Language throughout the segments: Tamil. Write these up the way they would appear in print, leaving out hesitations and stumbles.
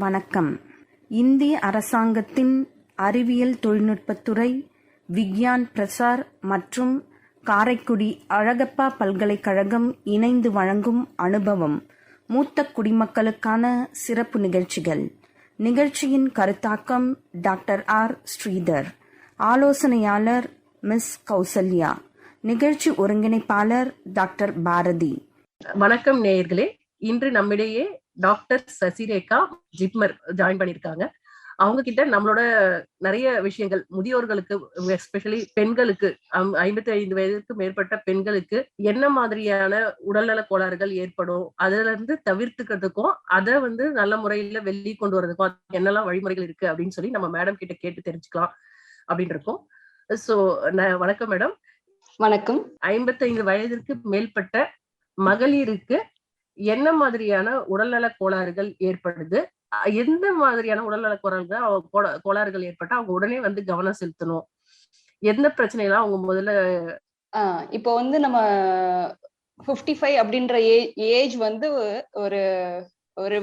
வணக்கம். இந்திய அரசாங்கத்தின் அறிவியல் தொழில்நுட்பத்துறை, விக்யான் பிரசார் மற்றும் காரைக்குடி அழகப்பா பல்கலைக்கழகம் இணைந்து வழங்கும் அனுபவம் மூத்த குடிமக்களுக்கான சிறப்பு நிகழ்ச்சிகள். நிகழ்ச்சியின் கருத்தாக்கம் டாக்டர் ஆர். ஸ்ரீதர். ஆலோசனையாளர் மிஸ் கௌசல்யா. நிகழ்ச்சி ஒருங்கிணைப்பாளர் டாக்டர் பாரதி. வணக்கம் நேயர்களே. இன்று நம்மிடையே டாக்டர் சசிரேகா ஜிப்மர் ஜாயின் பண்ணிருக்காங்க. அவங்க கிட்ட நம்மளோட நிறைய விஷயங்கள், முதியோர்களுக்கு எஸ்பெஷலி பெண்களுக்கு 55 வயதுக்கு மேற்பட்ட பெண்களுக்கு என்ன மாதிரியான உடல்நல கோளாறுகள் ஏற்படும், அதுல இருந்து தவிர்த்துக்கிறதுக்கும் அதை நல்ல முறையில வெளியே கொண்டு வரதுக்கும் என்னெல்லாம் வழிமுறைகள் இருக்கு அப்படின்னு சொல்லி நம்ம மேடம் கிட்ட கேட்டு தெரிஞ்சுக்கலாம் அப்படின்னு இருக்கோம். சோ வணக்கம் மேடம். வணக்கம். 55 வயதிற்கு மேற்பட்ட மகளிருக்கு என்ன மாதிரியான உடல்நல கோளாறுகள் ஏற்படுது, எந்த மாதிரியான உடல்நல கோளாறுகள் ஏற்பட்டா அவங்க உடனே கவனம் செலுத்தணும், எந்த பிரச்சனைலாம் அவங்க முதல்ல இப்போ நம்ம 55 அப்படின்ற ஏஜ் ஒரு ஒரு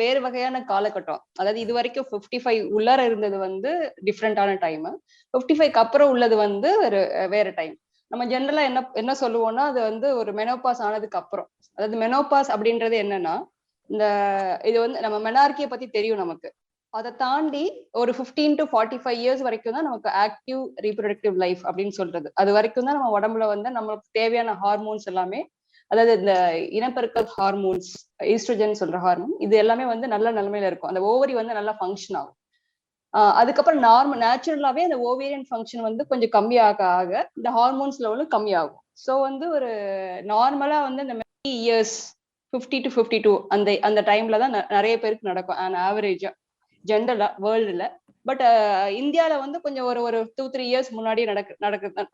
வேறு வகையான காலகட்டம். அதாவது இது வரைக்கும் 55 உள்ளார இருந்தது டிஃப்ரெண்டான டைம். 55க்கு அப்புறம் உள்ளது வேற டைம். நம்ம ஜென்ரலா என்ன சொல்லுவோம்னா, அது ஒரு மெனோபாஸ் ஆனதுக்கு அப்புறம். அதாவது மெனோபாஸ் அப்படின்றது என்னன்னா, இது நம்ம மெனார்கியை பத்தி தெரியும் நமக்கு. அதை தாண்டி ஒரு 15 to 45 இயர்ஸ் வரைக்கும் தான் நமக்கு ஆக்டிவ் ரீப்ரொடக்டிவ் லைஃப் அப்படின்னு சொல்றது. அது வரைக்கும் தான் நம்ம உடம்புல நம்மளுக்கு தேவையான ஹார்மோன்ஸ் எல்லாமே, அதாவது இந்த இனப்பெருக்கல் ஹார்மோன்ஸ், ஈஸ்ட்ரோஜன் சொல்ற ஹார்மோன், இது எல்லாமே நல்ல நிலைமையில இருக்கும். அந்த ஓவரி நல்லா ஃபங்க்ஷன் ஆகும். அதுக்கப்புறம் நேச்சுரலாவே அந்த ஓவேரியன் ஃபங்க்ஷன் கொஞ்சம் கம்மியாக ஆக இந்த ஹார்மோன்ஸ் லெவலும் கம்மியாகும். ஸோ ஒரு நார்மலா இந்த இயர்ஸ் 50 to 52 அந்த டைம்ல தான் நிறைய பேருக்கு நடக்கும் ஆவரேஜா ஜென்ரலா வேர்ல்டுல. பட் இந்தியாவில கொஞ்சம் ஒரு 2-3 இயர்ஸ் முன்னாடி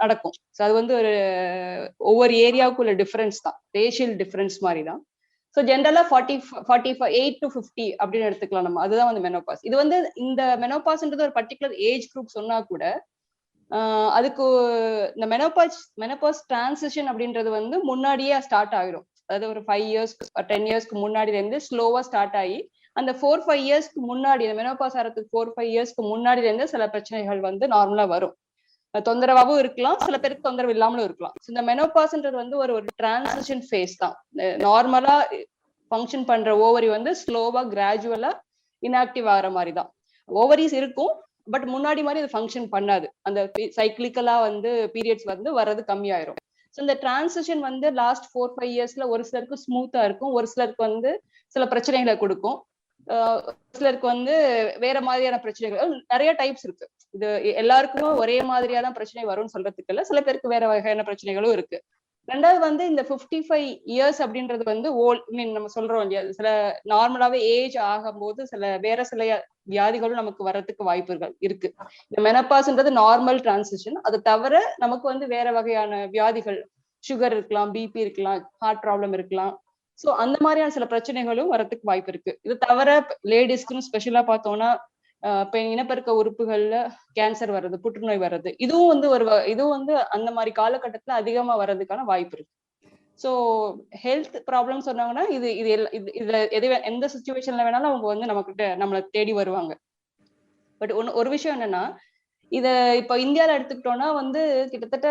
நடக்கும். ஸோ அது ஒரு ஒவ்வொரு ஏரியாவுக்குள்ள டிஃபரன்ஸ் தான், ரேஷியல் டிஃபரன்ஸ் மாதிரி தான். ஸோ ஜென்ரலா 8 to 50 அப்படின்னு எடுத்துக்கலாம் நம்ம. அதுதான் மெனோபாஸ். இது இந்த மெனோபாஸ்ன்றது ஒரு பர்டிகுலர் ஏஜ் குரூப் சொன்னா கூட அதுக்கு இந்த மெனோபாஸ் டிரான்சிஷன் அப்படின்றது முன்னாடியே ஸ்டார்ட் ஆகிடும். அதாவது ஒரு 5 இயர்ஸ் 10 இயர்ஸ்க்கு முன்னாடில இருந்து ஸ்லோவா ஸ்டார்ட் ஆகி அந்த 4-5 இயர்ஸ்க்கு முன்னாடி, இந்த மெனோபாஸ் ஆகிறதுக்கு 4-5 இயர்ஸ்க்கு முன்னாடில இருந்து சில பிரச்சனைகள் நார்மலா வரும். தொந்தரவாகவும் இருக்கலாம், சில பேருக்கு தொந்தரவு இல்லாமலும் இருக்கலாம். இந்த மெனோபாஸ்ன்றது ஒரு டிரான்சிஷன் ஃபேஸ் தான். நார்மலா ஃபங்க்ஷன் பண்ற ஓவரி ஸ்லோவா கிராஜுவலா இன்ஆக்டிவ் ஆகிற மாதிரி தான். ஓவரிஸ் இருக்கும், பட் முன்னாடி மாதிரி அது ஃபங்க்ஷன் பண்ணாது. அந்த சைக்கிளிக்கலா பீரியட்ஸ் வர்றது கம்மியாயிரும். ஸோ இந்த டிரான்சிஷன் லாஸ்ட் 4-5 இயர்ஸ்ல ஒரு சிலருக்கு ஸ்மூத்தா இருக்கும், ஒரு சிலருக்கு சில பிரச்சனைகளை கொடுக்கும், சிலருக்கு வேற மாதிரியான பிரச்சனைகள். நிறைய டைப்ஸ் இருக்கு. இது எல்லாருக்குமே ஒரே மாதிரியான பிரச்சனை வரும்னு சொல்றதுக்கு இல்ல, சில பேருக்கு வேற வகையான பிரச்சனைகளும் இருக்கு. ரெண்டாவது இந்த 55 இயர்ஸ் அப்படின்றது நம்ம சொல்றோம் இல்லையா, சில நார்மலாவே ஏஜ் ஆகும்போது வேற சில வியாதிகளும் நமக்கு வர்றதுக்கு வாய்ப்புகள் இருக்கு. இந்த மெனோபாஸ்ன்றது நார்மல் டிரான்சிஷன். அது தவிர நமக்கு வேற வகையான வியாதிகள், சுகர் இருக்கலாம், பிபி இருக்கலாம், ஹார்ட் ப்ராப்ளம் இருக்கலாம். சோ அந்த மாதிரியான சில பிரச்சனைகளும் வரதுக்கு வாய்ப்பு இருக்கு. இது தவிர லேடிஸ்க்குன்னு ஸ்பெஷலா பார்த்தோம்னா இனப்பெருக்க உறுப்புகள்ல கேன்சர் வர்றது, புற்றுநோய் வர்றது, இதுவும் இதுவும் அந்த மாதிரி காலகட்டத்துல அதிகமா வர்றதுக்கான வாய்ப்பு இருக்கு. ஸோ ஹெல்த் ப்ராப்ளம் சொன்னாங்கன்னா இதுல எந்த சுச்சுவேஷன்ல வேணாலும் அவங்க நம்மளை தேடி வருவாங்க. பட் ஒரு விஷயம் என்னன்னா, இத இப்ப இந்தியால எடுத்துக்கிட்டோம்னா கிட்டத்தட்ட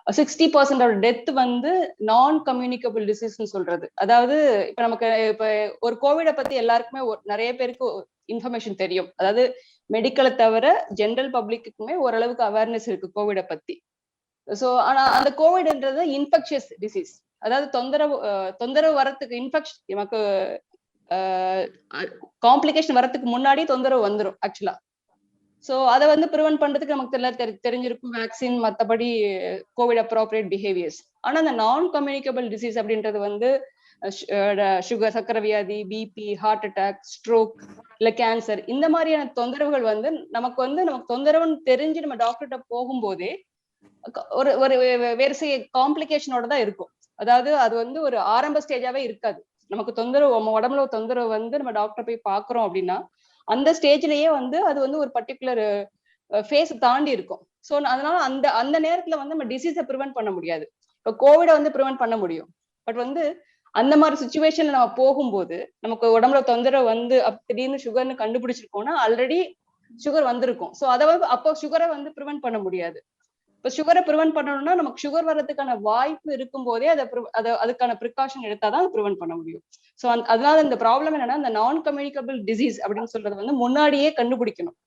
60% டெத் நான் கம்யூனிகபிள் டிசீஸ்ன்னு சொல்றது. அதாவது இப்ப நமக்கு ஒரு கோவிட பத்தி எல்லாருக்குமே நிறைய பேருக்கு இன்ஃபர்மேஷன் தெரியும். அதாவது மெடிக்கலை தவிர ஜென்ரல் பப்ளிக்குமே ஓரளவுக்கு அவேர்னஸ் இருக்கு கோவிட பத்தி. சோ ஆனா அந்த கோவிட்ன்றது இன்ஃபெக்ஷியஸ் டிசீஸ். அதாவது தொந்தரவு வரத்துக்கு, இன்ஃபெக்ஷன் நமக்கு காம்ப்ளிகேஷன் வரத்துக்கு முன்னாடி தொந்தரவு வந்துடும் ஆக்சுவலா. சோ அதை ப்ரிவென்ட் பண்றதுக்கு நமக்கு தெரிஞ்சிருக்கும் வேக்சின், மற்றபடி கோவிட் அப்ரோப்ரியேட் பிஹேவியர்ஸ். ஆனா அந்த நான் கம்யூனிகபிள் டிசீஸ் அப்படின்றது சுகர், சக்கரை வியாதி, பிபி, ஹார்ட் அட்டாக், ஸ்ட்ரோக், இல்ல கேன்சர், இந்த மாதிரியான தொந்தரவுகள் நமக்கு தொந்தரவுன்னு தெரிஞ்சு நம்ம டாக்டர்கிட்ட போகும்போதே ஒரு வேறு காம்ப்ளிகேஷனோட தான் இருக்கும். அதாவது அது ஒரு ஆரம்ப ஸ்டேஜாவே இருக்காது. நமக்கு தொந்தரவு, நம்ம உடம்புல தொந்தரவு நம்ம டாக்டர் போய் பாக்குறோம் அப்படின்னா அந்த ஸ்டேஜ்லயே அது ஒரு பர்டிகுலர் ஃபேஸ் தாண்டி இருக்கும். சோ அதனால அந்த நேரத்துல நம்ம டிசீஸை ப்ரிவென்ட் பண்ண முடியாது. இப்போ கோவிட ப்ரிவென்ட் பண்ண முடியும், பட் அந்த மாதிரி சுச்சுவேஷன்ல நம்ம போகும்போது நமக்கு உடம்புல தொந்தரவு வந்து திடீர்னு சுகர்னு கண்டுபிடிச்சிருக்கோம்னா ஆல்ரெடி சுகர் வந்திருக்கும். ஸோ அதை அப்போ சுகரை வந்து ப்ரிவென்ட் பண்ண முடியாது. இப்ப சுகரை ப்ரிவென்ட் பண்ணணும்னா நமக்கு சுகர் வர்றதுக்கான வாய்ப்பு இருக்கும் போதே அதுக்கான ப்ரிகாஷன் எடுத்தாதான் அதை ப்ரிவென்ட் பண்ண முடியும். ஸோ அதனால இந்த ப்ராப்ளம் என்னன்னா, இந்த நான் கம்யூனிகபிள் டிசீஸ் அப்படின்னு சொல்றது வந்து முன்னாடியே கண்டுபிடிக்கணும்.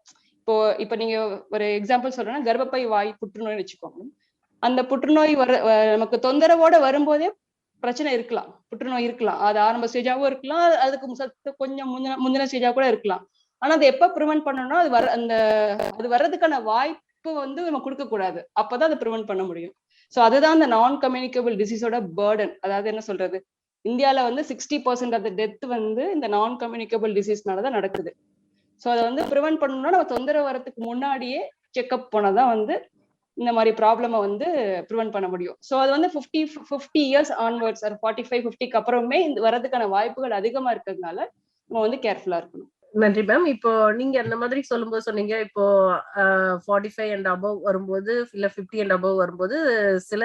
இப்ப நீங்க ஒரு எக்ஸாம்பிள் சொல்றேன்னா, கர்ப்பப்பை வாய் புற்றுநோய் வச்சுக்கோங்க. அந்த புற்றுநோய் நமக்கு தொந்தரவோட வரும்போதே பிரச்சனை இருக்கலாம், புற்றுநோய் இருக்கலாம். அது ஆரம்ப ஸ்டேஜாவும் இருக்கலாம், அதுக்கு கொஞ்சம் முந்தின ஸ்டேஜா கூட இருக்கலாம். ஆனா அதை எப்ப ப்ரிவென்ட் பண்ணணும்னா அது வர்றதுக்கான வாய்ப்பு வந்து நம்ம கொடுக்க கூடாது. அப்பதான் அதை ப்ரிவென்ட் பண்ண முடியும். சோ அதுதான் இந்த நான் கம்யூனிகபிள் டிசீஸோட பேர்டன். அதாவது என்ன சொல்றது, இந்தியால வந்து 60% ஆஃப் த டெத் வந்து இந்த நான் கம்யூனிகபிள் டிசீஸ்னாலதான் நடக்குது. சோ அதை வந்து ப்ரிவென்ட் பண்ணணும்னா நம்ம தொந்தரவு வரதுக்கு முன்னாடியே செக்அப் போனதான் வந்து இந்த மாதிரி ப்ராப்ளம வந்து ப்ரிவென்ட் பண்ண முடியும். சோ அது வந்து 50 இயர்ஸ் ஆன்வர்ட்ஸ், 45 50க்கு அப்புறமே இந்த வரதுக்கான வாய்ப்புகள் அதிகமா இருக்கிறதுனால நம்ம வந்து கேர்ஃபுல்லா இருக்கணும். நன்றி மேம். இப்போ நீங்க அந்த மாதிரி சொல்லும்போது சொன்னீங்க, இப்போ 45 அண்ட் அபவ் வரும்போது, இல்ல 50 அண்ட் அபவ் வரும்போது சில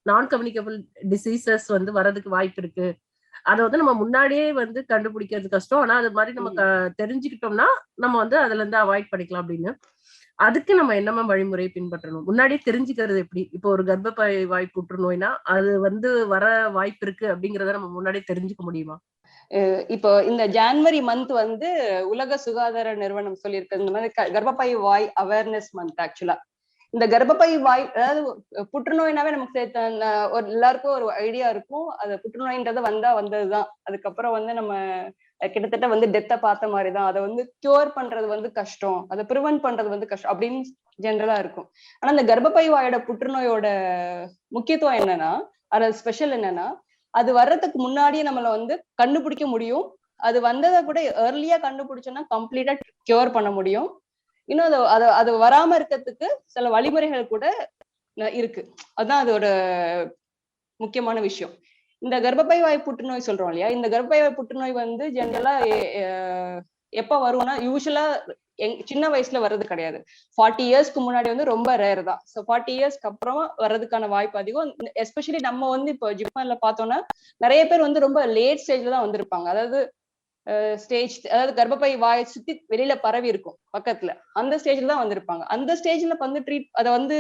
நான் கம்யூனிகபிள் டிசீசஸ் வந்து வரதுக்கு வாய்ப்பு இருக்கு. அதை வந்து நம்ம முன்னாடியே வந்து கண்டுபிடிக்கிறது கஷ்டம். ஆனா அது மாதிரி நம்ம தெரிஞ்சுக்கிட்டோம்னா நம்ம வந்து அதுல இருந்து அவாய்ட் பண்ணிக்கலாம் அப்படின்னு. அதுக்கு நம்ம என்ன வழிமுறையை பின்பற்றணும்? முன்னாடியே தெரிஞ்சுக்கிறது எப்படி? இப்போ ஒரு கர்ப்பப்பை வாய் புற்றுநோய்னா அது வந்து வர வாய்ப்பு இருக்கு அப்படிங்கறத நம்ம முன்னாடியே தெரிஞ்சுக்க முடியுமா? இப்போ இந்த ஜான்வரி மந்த் வந்து உலக சுகாதார நிறுவனம் சொல்லியிருக்கு இந்த மாதிரி கர்ப்பப்பை வாய் அவேர்னஸ் மந்த். ஆக்சுவலா இந்த கர்ப்பப்பை வாய், அதாவது புற்றுநோய்னாவே நமக்கு எல்லாருக்கும் ஒரு ஐடியா இருக்கும், அது புற்றுநோய்ன்றது வந்ததுதான். அதுக்கப்புறம் வந்து நம்ம கிட்டத்தட்ட வந்து டெத்தை பார்த்த மாதிரிதான். அதை வந்து கியூர் பண்றது வந்து கஷ்டம், அதை ப்ரிவென்ட் பண்றது வந்து கஷ்டம் அப்படின்னு ஜென்ரலா இருக்கும். ஆனா இந்த கர்ப்பப்பை வாயோட புற்றுநோயோட முக்கியத்துவம் என்னன்னா, அதோட ஸ்பெஷல் என்னன்னா, அது வர்றதுக்கு முன்னாடியே நம்மள வந்து கண்டுபிடிக்க முடியும். அது வந்ததை கூட ஏர்லியா கண்டுபிடிச்சோம்னா கம்ப்ளீட்டா கியூர் பண்ண முடியும். இன்னும் அது வராம இருக்கிறதுக்கு சில வழிமுறைகள் கூட இருக்கு. அதுதான் அதோட முக்கியமான விஷயம். இந்த கர்ப்பப்பை வாய் புற்றுநோய் சொல்றோம் இல்லையா, இந்த கர்ப்பப்பை வாய் புற்றுநோய் வந்து ஜெனரலா எப்ப வரும்னா, யூஸ்வலா சின்ன வயசுல வர்றது கிடையாது. 40 இயர்ஸ்க்கு முன்னாடி வந்து ரொம்ப ரேர் தான். ஸோ 40 இயர்ஸ்க்கு அப்புறம் வர்றதுக்கான வாய்ப்பு அதிகம். எஸ்பெஷலி நம்ம வந்து இப்போ ஜிப்மர்ல பார்த்தோம்னா நிறைய பேர் வந்து ரொம்ப லேட் ஸ்டேஜ்ல தான் வந்திருப்பாங்க. அதாவது கர்ப்பப்பை வாயை சுத்தி வெளியில பரவி இருக்கும் பக்கத்துல, அந்த ஸ்டேஜ்ல தான் வந்திருப்பாங்க. அந்த ஸ்டேஜ்ல வந்து அதை வந்து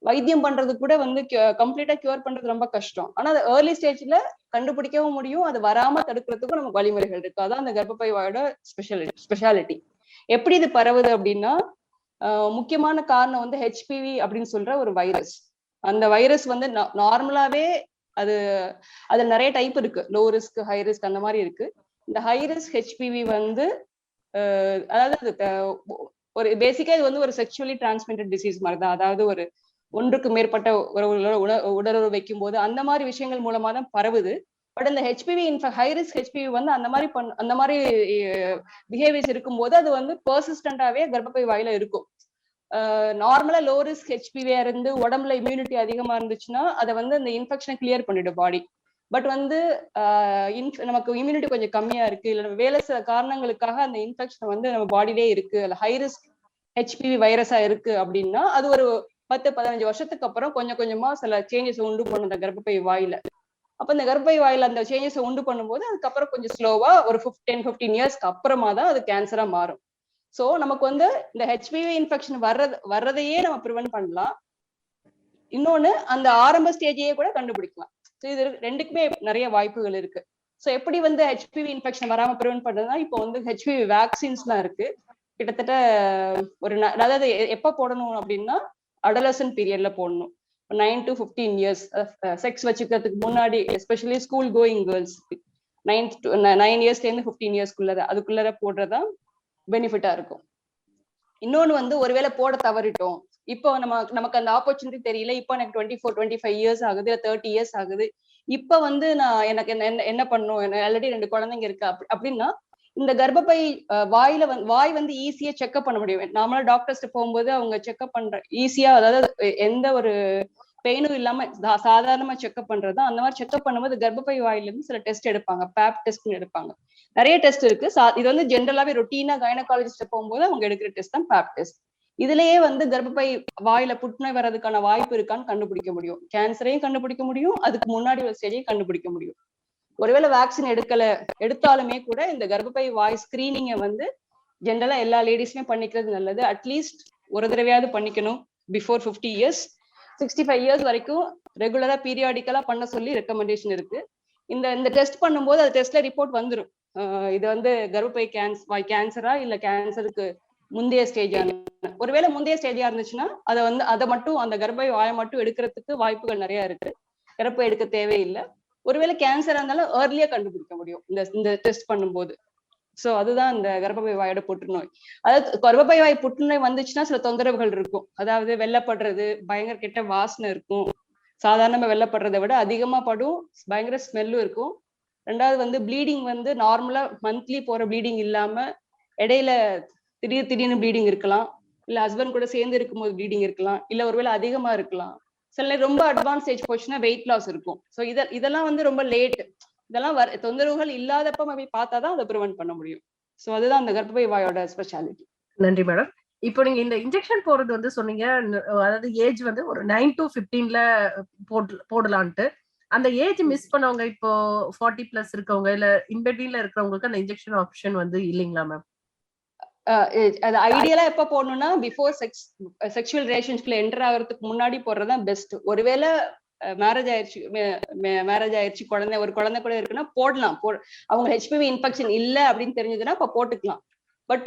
வைத்தியம் பண்றது கூட வந்து கம்ப்ளீட்டா கியூர் பண்றது ரொம்ப கஷ்டம். ஆனா அது ஏர்லி ஸ்டேஜ்ல கண்டுபிடிக்கவும் முடியும், அது வராம தடுக்கிறதுக்கும் நமக்கு வழிமுறைகள் இருக்கு. அதான் அந்த கர்ப்பப்பை வாயோட ஸ்பெஷாலிட்டி. எப்படி இது பரவுது அப்படின்னா, முக்கியமான காரணம் வந்து ஹெச்பிவி அப்படின்னு சொல்ற ஒரு வைரஸ். அந்த வைரஸ் வந்து நார்மலாவே அது நிறைய டைப் இருக்கு, லோ ரிஸ்க் ஹை ரிஸ்க் அந்த மாதிரி இருக்கு. இந்த ஹை ரிஸ்க் ஹெச்பிவி வந்து அதாவது ஒரு பேசிக்கா இது வந்து ஒரு செக்சுவலி டிரான்ஸ்மிட்டட் டிசீஸ் மாதிரி தான். அதாவது ஒன்றுக்கு மேற்பட்ட உடலுறவு வைக்கும் போது அந்த மாதிரி விஷயங்கள் மூலமா தான் பரவுது. பட் இந்த ஹெச்பிவி ஹை ரிஸ்க் ஹெச்பிவி வந்து அந்த மாதிரி பிஹேவியர்ஸ் இருக்கும்போது அது வந்து பெர்சிஸ்டன்டாவே கர்ப்பப்பை வாயில இருக்கும். நார்மலா லோ ரிஸ்க் ஹெச்பிவியா இருந்து உடம்புல இம்யூனிட்டி அதிகமா இருந்துச்சுன்னா அதை வந்து அந்த இன்ஃபெக்ஷனை கிளியர் பண்ணிடும் பாடி. பட் வந்து நமக்கு இம்யூனிட்டி கொஞ்சம் கம்மியா இருக்கு, இல்ல வேலை சில காரணங்களுக்காக அந்த இன்ஃபெக்ஷன் வந்து நம்ம பாடியிலே இருக்கு, அல்ல ஹை ரிஸ்க் ஹெச்பிவி வைரஸா இருக்கு அப்படின்னா அது ஒரு 10-15 வருஷத்துக்கு அப்புறம் கொஞ்சம் கொஞ்சமா சில சேஞ்சஸ் உண்டு பண்ணும் அந்த கர்ப்பப்பை வாயில. அப்ப இந்த கர்ப்பப்பை வாயில அந்த சேஞ்சஸ் உண்டு பண்ணும்போது அதுக்கப்புறம் கொஞ்சம் ஸ்லோவா ஒரு 10-15 இயர்ஸ்க்கு அப்புறமா தான் அது கேன்சரா மாறும். சோ நமக்கு வந்து இந்த ஹெச்பிவி இன்ஃபெக்ஷன் வர்றதையே நம்ம ப்ரிவென்ட் பண்ணலாம். இன்னொன்னு அந்த ஆரம்ப ஸ்டேஜையே கூட கண்டுபிடிக்கலாம். இது ரெண்டுக்குமே நிறைய வாய்ப்புகள் இருக்கு. சோ எப்படி வந்து ஹெச்பிவி இன்ஃபெக்ஷன் வராம ப்ரிவென்ட் பண்றதுன்னா, இப்போ வந்து ஹெச்பிவி வேக்சின்ஸ்லாம் இருக்கு. கிட்டத்தட்ட அதாவது எப்ப போடணும் அப்படின்னா அடலசன்ட் பீரியட்ல போடணும். 9 to 15 இயர்ஸ் செக்ஸ் வச்சுக்கிறதுக்கு முன்னாடி, எஸ்பெஷலி ஸ்கூல் கோயிங் கேர்ள்ஸ் 9 இயர்ஸ்ல இருந்து 15 இயர்ஸ்க்குள்ள அதுக்குள்ள போடுறதா பெனிஃபிட்டா இருக்கும். இன்னொன்னு வந்து ஒருவேளை போட தவறிட்டோம், இப்போ நமக்கு அந்த ஆப்பர்ச்சுனிட்டி தெரியல, இப்போ எனக்கு 24-25 இயர்ஸ் ஆகுது, 30 இயர்ஸ் ஆகுது, இப்ப வந்து எனக்கு என்ன பண்ணும், ஆல்ரெடி 2 குழந்தைங்க இருக்கு அப்படின்னா இந்த கர்ப்பப்பை வாய் வந்து ஈஸியா செக்அப் பண்ண முடியும். நார்மலா டாக்டர்ஸ்ட போகும்போது அவங்க செக்அப் பண்ற ஈஸியா, அதாவது எந்த ஒரு பெயினும் இல்லாம சாதாரணமா செக்அப் பண்றது. அந்த மாதிரி செக்அப் பண்ணும்போது கர்ப்பப்பை வாயில இருந்து சில டெஸ்ட் எடுப்பாங்க, பேப் டெஸ்ட்னு எடுப்பாங்க. நிறைய டெஸ்ட் இருக்கு. இது வந்து ஜென்ரலாவே ரொட்டீனா கைனகாலஜிஸ்ட போகும்போது அவங்க எடுக்கிற டெஸ்ட் தான் பேப் டெஸ்ட். இதுலயே வந்து கர்ப்பப்பை வாயில புற்றுநோய் வர்றதுக்கான வாய்ப்பு இருக்கான்னு கண்டுபிடிக்க முடியும். கேன்சரையும் கண்டுபிடிக்க முடியும், அதுக்கு முன்னாடி ஒரு ஸ்டேஜையும் கண்டுபிடிக்க முடியும். ஒருவேளை வேக்சின் எடுத்தாலுமே கூட இந்த கர்ப்பப்பை வாய் ஸ்கிரீனிங்கை வந்து ஜென்ரலா எல்லா லேடிஸுமே பண்ணிக்கிறது நல்லது. அட்லீஸ்ட் ஒரு தடவையாவது பண்ணிக்கணும் பிஃபோர் 50 இயர்ஸ். 65 இயர்ஸ் வரைக்கும் ரெகுலரா பீரியாடிக்கலா பண்ண சொல்லி ரெக்கமெண்டேஷன் இருக்கு. இந்த டெஸ்ட் பண்ணும்போது அது டெஸ்ட்ல ரிப்போர்ட் வந்துடும், இது வந்து கர்ப்பப்பை வாய் கேன்சரா இல்ல கேன்சருக்கு முந்தைய ஸ்டேஜா. ஒருவேளை முந்தைய ஸ்டேஜா இருந்துச்சுன்னா அதை மட்டும் அந்த கர்ப்பப்பை வாயை மட்டும் எடுக்கிறதுக்கு வாய்ப்புகள் நிறைய இருக்கு, கர்ப்பப்பை எடுக்க தேவையில்லை. ஒருவேளை கேன்சரா இருந்தாலும் ஏர்லியா கண்டுபிடிக்க முடியும் இந்த டெஸ்ட் பண்ணும்போது. சோ அதுதான் இந்த கர்ப்பப்பை வாயோட புற்றுநோய். அதாவது கர்ப்பப்பை வாய் புற்றுநோய் வந்துச்சுன்னா சில தொந்தரவுகள் இருக்கும். அதாவது வெள்ளப்படுறது, பயங்கர கெட்ட வாசனை இருக்கும், சாதாரணமா வெள்ளப்படுறதை விட அதிகமா படும், பயங்கர ஸ்மெல்லும் இருக்கும். ரெண்டாவது வந்து ப்ளீடிங் வந்து நார்மலா மந்த்லி போற ப்ளீடிங் இல்லாம இடையில திடீர்னு ப்ளீடிங் இருக்கலாம், இல்ல ஹஸ்பண்ட் கூட சேர்ந்து இருக்கும்போது ப்ளீடிங் இருக்கலாம், இல்ல ஒருவேளை அதிகமா இருக்கலாம். சில நேரம் ரொம்ப அட்வான்ஸ் ஸ்டேஜ் போச்சுன்னா வெயிட் லாஸ் இருக்கும். ஸோ இதெல்லாம் வந்து ரொம்ப லேட். இதெல்லாம் தொந்தரவுகள் இல்லாதப்ப போய் பார்த்தாதான் அதை ப்ரிவென்ட் பண்ண முடியும். ஸோ அதுதான் அந்த கர்ப்பப்பை வாயோட ஸ்பெஷாலிட்டி. நன்றி மேடம். இப்போ நீங்க இந்த இன்ஜெக்ஷன் போடுறது வந்து சொன்னீங்க, அதாவது ஏஜ் வந்து ஒரு 9 to 15ல போடலான்ட்டு. அந்த ஏஜ் மிஸ் பண்ணவங்க, இப்போ 40 பிளஸ் இருக்கவங்க இல்ல இன்பிட்வீன்ல இருக்கிறவங்களுக்கு அந்த இன்ஜெக்ஷன் ஆப்ஷன் வந்து இல்லைங்களா மேம்? அது ஐடியலா எப்ப போடணும்னா பிஃபோர் செக்ஷுவல் ரிலேஷன்ஷிப்ல என்டர் ஆகிறதுக்கு முன்னாடி போடுறதுதான் பெஸ்ட். ஒருவேளை மேரேஜ் ஆயிடுச்சு ஒரு குழந்தை கூட இருக்குன்னா போடலாம். அவங்க ஹெச்பிவி இன்ஃபெக்ஷன் இல்ல அப்படின்னு தெரிஞ்சதுன்னா இப்ப போட்டுக்கலாம். பட்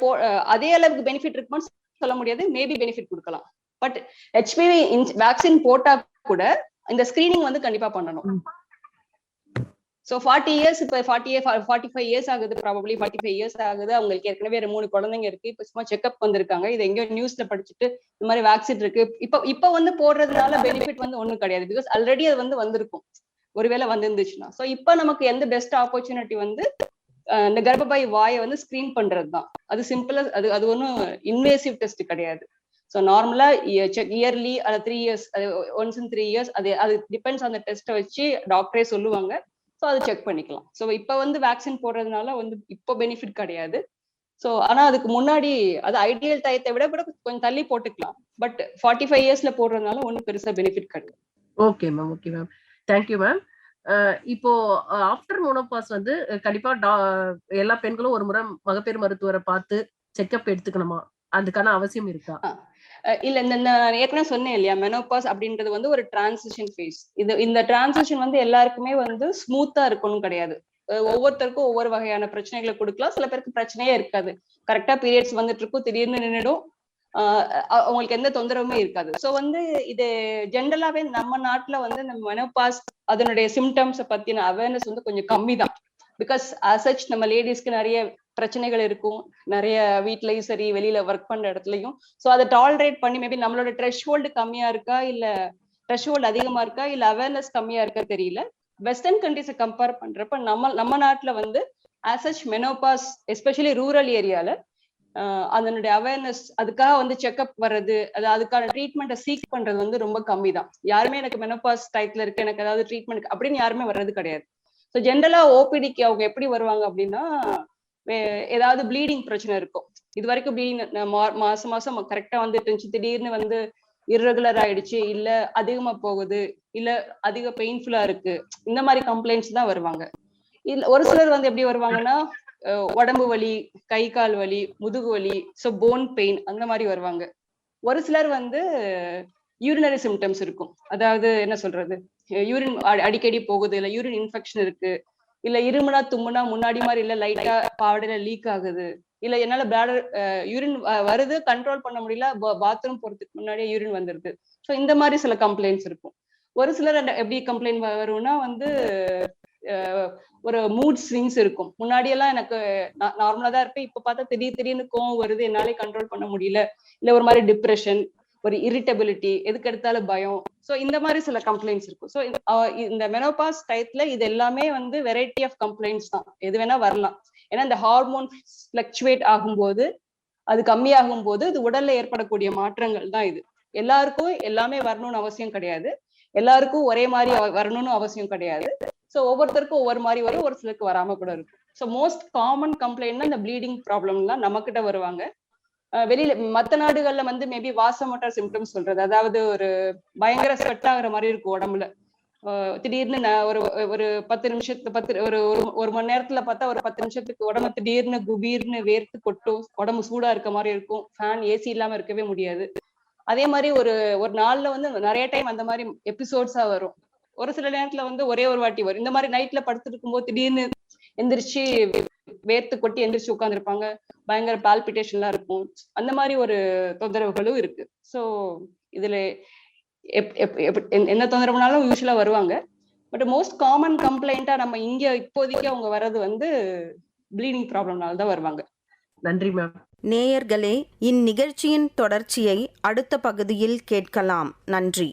அதே அளவுக்கு பெனிஃபிட் இருக்குமான்னு சொல்ல முடியாது, மேபி பெனிஃபிட் கொடுக்கலாம். பட் ஹெச்பிவி வேக்சின் போட்டா கூட இந்த ஸ்கிரீனிங் வந்து கண்டிப்பா பண்ணணும். சோ 40 இயர்ஸ், இப்ப 45 இயர்ஸ் ஆகுது, ப்ராபப்ளி 45 இயர்ஸ் ஆகுது, அவங்களுக்கு ஏற்கனவே 3 குழந்தைங்க இருக்கு, இப்ப சும்மா செக்அப் வந்திருக்காங்க, இது எங்கயோ நியூஸ்ல படிச்சுட்டு இந்த மாதிரி வேக்சின் இருக்கு, இப்ப வந்து போடுறதுனால பெனிஃபிட் வந்து ஒண்ணும் கிடையாது. பிகாஸ் ஆல்ரெடி அது வந்து வந்திருக்கும் ஒருவேளை வந்துருந்துச்சுன்னா. சோ இப்ப நமக்கு எந்த பெஸ்ட் ஆப்பர்ச்சுனிட்டி வந்து இந்த கர்ப்பப்பை வாயை வந்து ஸ்கிரீன் பண்றதுதான். அது சிம்பிளா, அது ஒன்றும் இன்வேசிவ் டெஸ்ட் கிடையாது. ஸோ நார்மலா இயர்லி அது 3 இயர்ஸ், அது ஒன்ஸ் இன் 3 இயர்ஸ், அது டிபெண்ட்ஸ் ஆன் த டெஸ்ட்டை வச்சு டாக்டரே சொல்லுவாங்க. ஸோ அதை செக் பண்ணிக்கலாம். ஸோ இப்போ வந்து வேக்சின் போடுறதுனால வந்து இப்போ பெனிஃபிட் கிடையாது. ஸோ ஆனா அதுக்கு முன்னாடி அது ஐடியல் டயத்தை விட கொஞ்சம் தள்ளி போட்டுக்கலாம். பட் 45 இயர்ஸ்ல போடுறதுனால ஒன்றும் பெருசா பெனிஃபிட் கிடையாது. Okay ma'am, okay ma'am, thank you ma'am. இப்போ ஆஃப்டர் மோனோபாஸ் வந்து கண்டிப்பா எல்லா பெண்களும் ஒரு முறை மகப்பேறு மருத்துவரை பார்த்து செக்அப் எடுத்துக்கணுமா? அதுக்கான அவசியம் இருக்கா? இல்ல, நான் ஏற்கனவே சொன்னேன் இல்லையா, மெனோபாஸ் அப்படின்றது வந்து ஒரு டிரான்சிஷன் ஃபேஸ். இந்த டிரான்சிஷன் வந்து எல்லாருக்குமே வந்து ஸ்மூத்தா இருக்கணும் கிடையாது. ஒவ்வொருத்தருக்கும் ஒவ்வொரு வகையான பிரச்சனைகளை கொடுக்கலாம். சில பேருக்கு பிரச்சனையே இருக்காது, கரெக்டா பீரியட்ஸ் வந்துட்டு இருக்கும், திடீர்னு நின்றுடும், அவங்களுக்கு எந்த தொந்தரவுமே இருக்காது. ஸோ வந்து இது ஜென்ரலாவே நம்ம நாட்டுல வந்து இந்த மெனோபாஸ் அதனுடைய சிம்டம்ஸை பத்தின அவேர்னஸ் வந்து கொஞ்சம் கம்மி தான். பிகாஸ் அசச் நம்ம லேடிஸ்க்கு நிறைய பிரச்சனைகள் இருக்கும், நிறைய வீட்லயும் சரி வெளியில ஒர்க் பண்ற இடத்துலயும். ஸோ அதை டாலரேட் பண்ணி மேபி நம்மளோட த்ரெஷ்ஹோல்டு கம்மியா இருக்கா, இல்ல த்ரெஷ்ஹோல்டு அதிகமா இருக்கா, இல்ல அவேர்னஸ் கம்மியா இருக்கா தெரியல. வெஸ்டர்ன் கண்ட்ரிஸை கம்பேர் பண்றப்ப நம்ம நாட்டுல வந்து அசச் மெனோபாஸ் எஸ்பெஷலி ரூரல் ஏரியால அதனுடைய அவேர்னஸ், அதுக்காக வந்து செக்அப் வர்றது, அதுக்கான ட்ரீட்மெண்ட்டை சீக் பண்றது வந்து ரொம்ப கம்மி தான். யாருமே எனக்கு மெனோபாஸ் டைப்ல இருக்கு, எனக்கு ஏதாவது ட்ரீட்மெண்ட் அப்படின்னு யாருமே வர்றது கிடையாது. ஸோ ஜென்ரலா ஓபிடிக்கு அவங்க எப்படி வருவாங்க அப்படின்னா, ஏதாவது ப்ளீடிங் பிரச்சனை இருக்கும். இது வரைக்கும் ப்ளீடிங் மாசம் கரெக்டா வந்துட்டு இருந்துச்சு, திடீர்னு வந்து இர்ரெகுலர் ஆயிடுச்சு, இல்ல அதிகமா போகுது, இல்ல அதிக பெயின்ஃபுல்லா இருக்கு, இந்த மாதிரி கம்ப்ளைண்ட்ஸ் தான் வருவாங்க. இல்ல ஒரு சிலர் வந்து எப்படி வருவாங்கன்னா, உடம்பு வலி, கை கால் வலி, முதுகு வலி, ஸோ போன் பெயின் அந்த மாதிரி வருவாங்க. ஒரு சிலர் வந்து யூரினரி சிம்டம்ஸ் இருக்கும், அதாவது என்ன சொல்றது, யூரின் அடிக்கடி போகுது, இல்ல யூரின் இன்ஃபெக்ஷன் இருக்கு, இல்ல இருமுனா தும்முனா முன்னாடி மாதிரி இல்ல லைட்டா பாவடையில லீக் ஆகுது, இல்ல என்னால பிளாடர் யூரின் வருது கண்ட்ரோல் பண்ண முடியல, பாத்ரூம் போறதுக்கு முன்னாடியே யூரின் வந்துருது. ஸோ இந்த மாதிரி சில கம்ப்ளைண்ட்ஸ் இருக்கும். ஒரு சிலர் எப்படி கம்ப்ளைண்ட் வரும்னா வந்து ஒரு மூட் ஸ்விங்ஸ் இருக்கும். முன்னாடியெல்லாம் எனக்கு நார்மலா தான் இருப்பேன், இப்ப பார்த்தா திடீர்னு கோவம் வருது, என்னாலே கண்ட்ரோல் பண்ண முடியல, இல்ல ஒரு மாதிரி டிப்ரெஷன், ஒரு இரிட்டபிலிட்டி, எதுக்கு எடுத்தாலும் பயம். ஸோ இந்த மாதிரி சில கம்ப்ளைண்ட்ஸ் இருக்கும். ஸோ இந்த மெனோபாஸ் டைப்ல இது எல்லாமே வந்து வெரைட்டி ஆஃப் கம்ப்ளைண்ட்ஸ் தான், எது வேணா வரலாம். ஏன்னா இந்த ஹார்மோன் ஃபிளக்சுவேட் ஆகும்போது, அது கம்மியாகும் போது இது உடல்ல ஏற்படக்கூடிய மாற்றங்கள் தான் இது. எல்லாருக்கும் எல்லாமே வரணும்னு அவசியம் கிடையாது, எல்லாருக்கும் ஒரே மாதிரி வரணும்னு அவசியம் கிடையாது. ஸோ ஒவ்வொருத்தருக்கும் ஒவ்வொரு மாதிரி வரும், ஒரு சிலருக்கு வராம கூட இருக்கும். ஸோ மோஸ்ட் காமன் கம்ப்ளைண்ட்னா இந்த ப்ளீடிங் ப்ராப்ளம்லாம் நம்ம கிட்ட வருவாங்க. வெளியில மற்ற நாடுகள்ல வந்து மேபி வாசமோட்டார் சிம்டம்ஸ் சொல்றது, அதாவது ஒரு பயங்கர ஸ்வெட் ஆகுற மாதிரி இருக்கும் உடம்புல, திடீர்னு நான் ஒரு 10 நிமிஷத்து ஒரு மணி நேரத்துல பார்த்தா ஒரு 10 நிமிஷத்துக்கு உடம்பு திடீர்னு குபீர்னு வேர்த்து கொட்டும், உடம்பு சூடா இருக்க மாதிரி இருக்கும், ஃபேன் ஏசி இல்லாம இருக்கவே முடியாது. அதே மாதிரி ஒரு ஒரு நாள்ல வந்து நிறைய டைம் அந்த மாதிரி எபிசோட்ஸா வரும். ஒரு சில நேரத்துல வந்து ஒரே ஒரு வாட்டி வரும். இந்த மாதிரி நைட்ல படுத்துட்டு இருக்கும்போது திடீர்னு எந்திரிச்சு வேர்த்து கொட்டி எந்திரிச்சு உட்காந்துருப்பாங்க, பயங்கர பால்பிட்டேஷன்லாம் இருக்கும். அந்த மாதிரி ஒரு தொந்தரவுகளும் இருக்கு. ஸோ இதுல என்ன தொந்தரவுனாலும் யூஸ்வலா வருவாங்க. பட் மோஸ்ட் காமன் கம்ப்ளைண்டா நம்ம இங்க இப்போதைக்கு அவங்க வர்றது வந்து ப்ளீடிங் ப்ராப்ளம்னால தான் வருவாங்க. நன்றி மேம். நேயர்களே, இந்நிகழ்ச்சியின் தொடர்ச்சியை அடுத்த பகுதியில் கேட்கலாம். நன்றி.